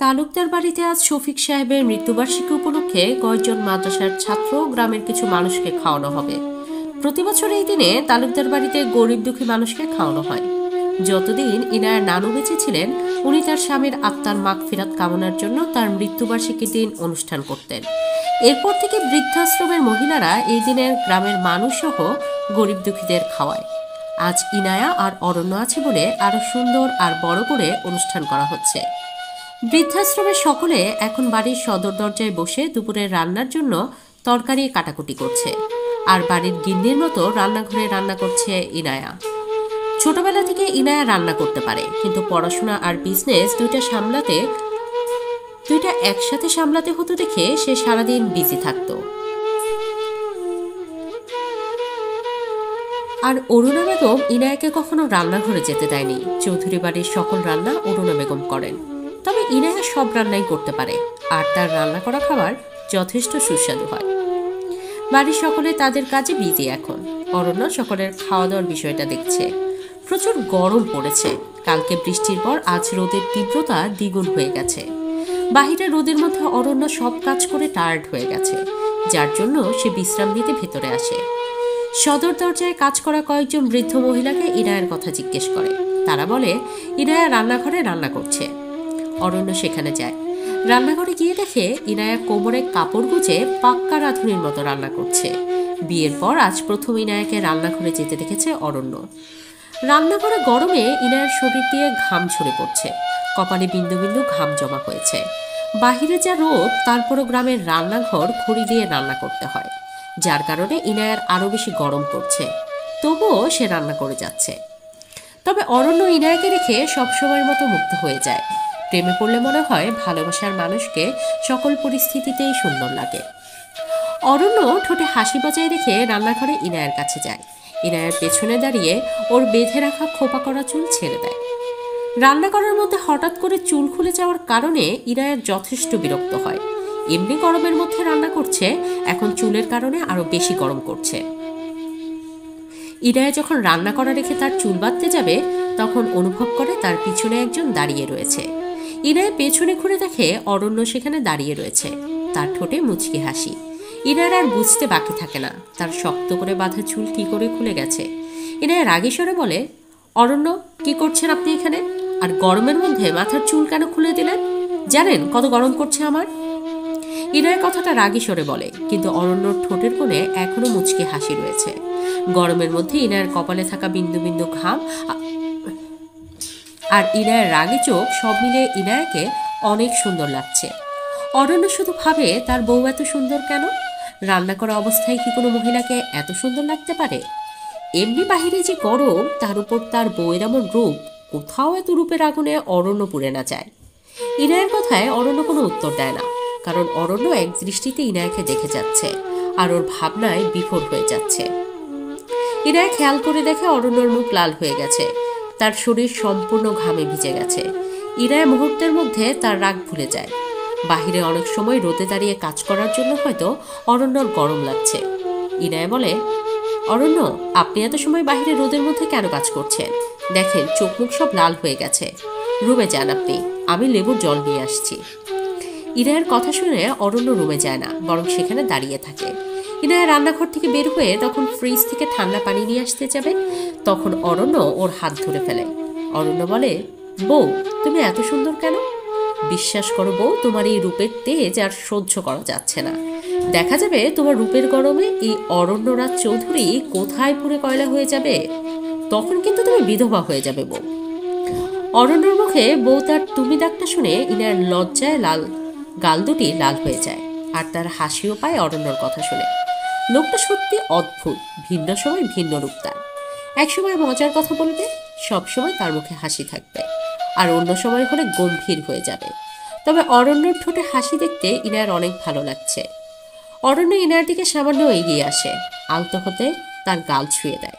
তালুকদার বাড়িতে আজ শফিক সাহেবের মৃত্যুবার্ষিকী উপলক্ষে কয়েকজন মাদ্রাসার ছাত্র ও গ্রামের কিছু মানুষকে খাওয়ানো হবে। প্রতি বছর এই দিনে তালুকদার বাড়িতে গরিব দুঃখী মানুষকে খাওয়ানো হয়। যতদিন ইনায়ার নানু বেঁচে ছিলেন, উনি তার স্বামীর আত্মার মাগফিরাত কামনার জন্য তার মৃত্যুবার্ষিকীর দিন অনুষ্ঠান করতেন। এরপর থেকে বৃদ্ধাশ্রমের মহিলারা এই দিনের গ্রামের মানুষ সহ গরিব দুঃখীদের খাওয়ায়। আজ ইনায়া আর অরণ্য আছে বলে আরো সুন্দর আর বড় করে অনুষ্ঠান করা হচ্ছে। বৃদ্ধাশ্রমের সকলে এখন বাড়ির সদর দরজায় বসে দুপুরের রান্নার জন্য তরকারি কাটাকুটি করছে, আর বাড়ির গিন্নির মতো রান্নাঘরে রান্না করছে ইনায়া। ছোটবেলা থেকে ইনায়া রান্না করতে পারে, কিন্তু পড়াশোনা আর বিজনেস দুইটা একসাথে সামলাতে হতো দেখে সে সারাদিন বিজি থাকতো। আর অরুণা বেগম ইনায়াকে কখনো রান্নাঘরে যেতে দেয়নি। চৌধুরী বাড়ির সকল রান্না অরুণা বেগম করেন, তবে ইনায়া সব রান্নাই করতে পারে, আর তার রান্না করা খাবার যথেষ্ট সুস্বাদু হয়। বাড়ির সকলে তাদের কাজে বিজি এখন। অরণ্য সকলের খাওয়া দাওয়ার বিষয়টা দেখছে। প্রচুর গরম পড়েছে। কালকে বৃষ্টির পর আজ রোদের তীব্রতা দ্বিগুণ হয়ে গেছে। বাহিরে রোদের মধ্যে অরণ্য সব কাজ করে টায়ার্ড হয়ে গেছে, যার জন্য সে বিশ্রাম নিতে ভেতরে আসে। সদর দরজায় কাজ করা কয়েকজন বৃদ্ধ মহিলাকে ইনায়ার কথা জিজ্ঞেস করে। তারা বলে ইনায়া রান্নাঘরে রান্না করছে। অরণ্য সেখানে যায়। রান্নাঘরে গিয়ে দেখে ইনায়া কোমরে কাপড় গুজে পাক্কা রাঁধুনির মতো রান্না করছে। বিয়ের পর আজ প্রথম ইনায়াকে রান্নাঘরে যেতে দেখেছে অরণ্য। রান্নাঘরে গরমে ইনায়ার শরীর দিয়ে ঘাম ঝরে পড়ছে, কপালে বিন্দু বিন্দু ঘাম জমা হয়েছে। বাহিরে যা রোদ, তারপরও গ্রামের রান্নাঘর খড়ি দিয়ে রান্না করতে হয়, যার কারণে ইনায়ার আরো বেশি গরম করছে। তবুও সে রান্না করে যাচ্ছে। তবে অরণ্য ইনায়াকে রেখে সবসময়ের মতো মুগ্ধ হয়ে যায়। প্রেমে পড়লে মনে হয় ভালোবাসার মানুষকে সকল পরিস্থিতিতেই সুন্দর লাগে। অরণ্য ঠোঁটে হাসি বজায় রেখে রান্নাঘরে ইনায়ার কাছে যায়। ইনায়ার পেছনে দাঁড়িয়ে ওর বেঁধে রাখা খোপা করা চুল ছেড়ে দেয়। রান্না করার মধ্যে হঠাৎ করে চুল খুলে যাওয়ার কারণে ইনায়ার যথেষ্ট বিরক্ত হয়। এমনি গরমের মধ্যে রান্না করছে, এখন চুলের কারণে আরো বেশি গরম করছে। ইনায়া যখন রান্না করা রেখে তার চুল বাঁধতে যাবে, তখন অনুভব করে তার পিছনে একজন দাঁড়িয়ে রয়েছে। ইনায়া পেছনে ঘুরে দেখে অরণ্য সেখানে দাঁড়িয়ে রয়েছে। তার ঠোঁটে মুচকি হাসি। ইনায়ার আর বুঝতে বাকি থাকে না তার শক্ত করে বাঁধা চুল কি করে খুলে গেছে। ইনায়া রাগী স্বরে বলে, অরণ্য, কি করছেন আপনি এখানে? আর গরমের মধ্যে মাথার চুল কেন খুলে দিলেন? জানেন কত গরম করছে আমার? ইনায়া কথাটা রাগী স্বরে বলে, কিন্তু অরণ্যর ঠোঁটের কোণে এখনো মুচকি হাসি রয়েছে। গরমের মধ্যে ইনায়ার কপালে থাকা বিন্দু বিন্দু ঘাম আর ইনায়ার রাগী চোখ সব মিলে ইনায়াকে অনেক সুন্দর লাগছে। অরণ্য শুধু ভাবে তার বউ এত সুন্দর কেন? রান্না করা অবস্থায় কি কোনো মহিলাকে এত সুন্দর লাগতে পারে? এমনি বাহিরে যে গরম, তার উপর তার বউয়ের এমন রূপ, কোথাও এত রূপের আগুনে অরণ্য পুড়ে না যায়। ইনায়ের কথায় অরণ্য কোনো উত্তর দেয় না, কারণ অরণ্য এক দৃষ্টিতে ইনায়াকে দেখে যাচ্ছে আর ওর ভাবনায় বিফোর হয়ে যাচ্ছে। ইনায়া খেয়াল করে দেখে অরণ্যর মুখ লাল হয়ে গেছে, তার শরীর সম্পূর্ণ ঘামে ভিজে গেছে। ইনায়া মুহূর্তের মধ্যে তার রাগ ভুলে যায়। বাহিরে অনেক সময় রোদে দাঁড়িয়ে কাজ করার জন্য হয়তো অরণ্যর গরম লাগছে। ইনায়া বলে, অরণ্য, আপনি এত সময় বাহিরে রোদের মধ্যে কেন কাজ করছেন? দেখেন চোখ মুখ সব লাল হয়ে গেছে। রুমে যান আপনি, আমি লেবুর জল নিয়ে আসছি। ইনায়ার কথা শুনে অরণ্য রুমে যায় না, বরং সেখানে দাঁড়িয়ে থাকে। ইনায়া রান্নাঘর থেকে বের হয়ে তখন ফ্রিজ থেকে ঠান্ডা পানি নিয়ে আসতে যাবে, তখন অরণ্য ওর হাত ধরে ফেলে। অরণ্য বলে, বউ, তুমি এত সুন্দর কেন? বিশ্বাস করো বউ, তোমার এই রূপের তেজ আর সহ্য করা যাচ্ছে না। দেখা যাবে তোমার রূপের গরমে এই অরণ্যরাজ চৌধুরী কোথায় পুড়ে কয়লা হয়ে যাবে। তখন কিন্তু তুমি বিধবা হয়ে যাবে বউ। অরণ্যর মুখে বউ তার তুমি ডাকটা শুনে ইনার লজ্জায় গাল দুটি লাল হয়ে যায়, আর তার হাসিও পায় অরণ্যর কথা শুনে। লোকটা সত্যি অদ্ভুত, ভিন্ন সময় ভিন্ন রূপ তার। একসময় মজার কথা বলবে, সবসময় তার মুখে হাসি থাকবে, আর অন্য সময় হলে গম্ভীর হয়ে যাবে। তবে অরণ্যর ঠোঁটে হাসি দেখতে ইনার অনেক ভালো লাগছে। অরণ্য ইনার দিকে সামান্য এগিয়ে আসে, আলতো হতে তার গাল ছুঁয়ে দেয়।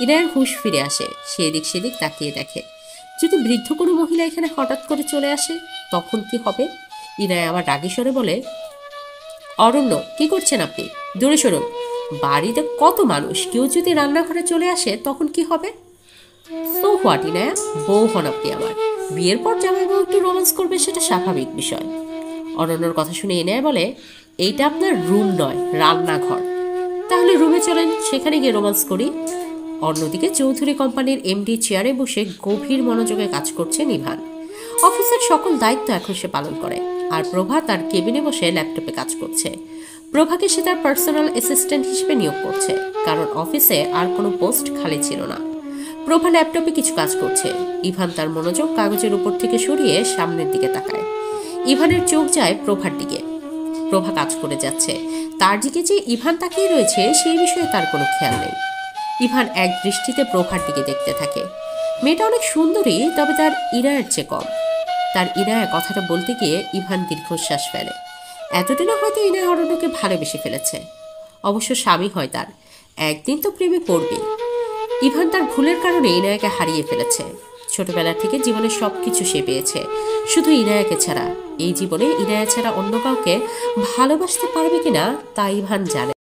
ইনার হুঁশ ফিরে আসে, সে এদিক সেদিক তাকিয়ে দেখে। যদি বৃদ্ধ কোনো মহিলা এখানে হঠাৎ করে চলে আসে, তখন কি হবে? ইনায় আবার রাগী স্বরে বলে, অরণ্য, কি করছেন আপনি? দূরে সরুন। বাড়িতে কত মানুষ, কেউ যদি রান্নাঘরে চলে আসে তখন কি হবে? সো হোয়াট ইনায়া, বউ হন আপনি আমার। বিয়ের পর জামাইবাবু একটু রোম্যান্স করবে সেটা স্বাভাবিক বিষয়। অনন্যর কথা শুনে ইনায়া বলে, এইটা আপনার রুম নয়, রান্নাঘর। তাহলে রুমে চলেন, সেখানে গিয়ে রোম্যান্স করি। অন্যদিকে চৌধুরী কোম্পানির এমডি চেয়ারে বসে গভীর মনোযোগে কাজ করছে ইভান। অফিসের সকল দায়িত্ব এখন সে পালন করে, আর প্রভা তার কেবিনে বসে ল্যাপটপে কাজ করছে। প্রভাকে সে তার পার্সোনাল অ্যাসিস্ট্যান্ট হিসেবে নিয়োগ করছে, কারণ অফিসে আর কোনো পোস্ট খালি ছিল না। প্রভা ল্যাপটপে কিছু কাজ করছে, ইভান তার মনোযোগ কাগজের উপর থেকে সরিয়ে সামনের দিকে তাকায়। ইভানের চোখ যায় প্রভার দিকে। প্রভা কাজ করে যাচ্ছে, তার দিকে যে ইভান তাকিয়ে রয়েছে সেই বিষয়ে তার কোনো খেয়াল নেই। ইভান এক দৃষ্টিতে প্রভার দিকে দেখতে থাকে। মেয়েটা অনেক সুন্দরী, তবে তার ইনায়ের চেয়ে কম। তার ইনায়া কথাটা বলতে গিয়ে ইভান দীর্ঘশ্বাস ফেলে। এতদিনে হয়তো ইনায়া অরণ্যকে ভালোবেসে ফেলেছে। অবশ্য স্বামী হয় তার, একদিন তো প্রেমে পড়বে। ইভান তার ভুলের কারণে ইনায়াকে হারিয়ে ফেলেছে। ছোটবেলা থেকে জীবনের সবকিছু সে পেয়েছে, শুধু ইনায়াকে ছাড়া। এই জীবনে ইনায়া ছাড়া অন্য কাউকে ভালোবাসতে পারবে কিনা তা ইভান জানে।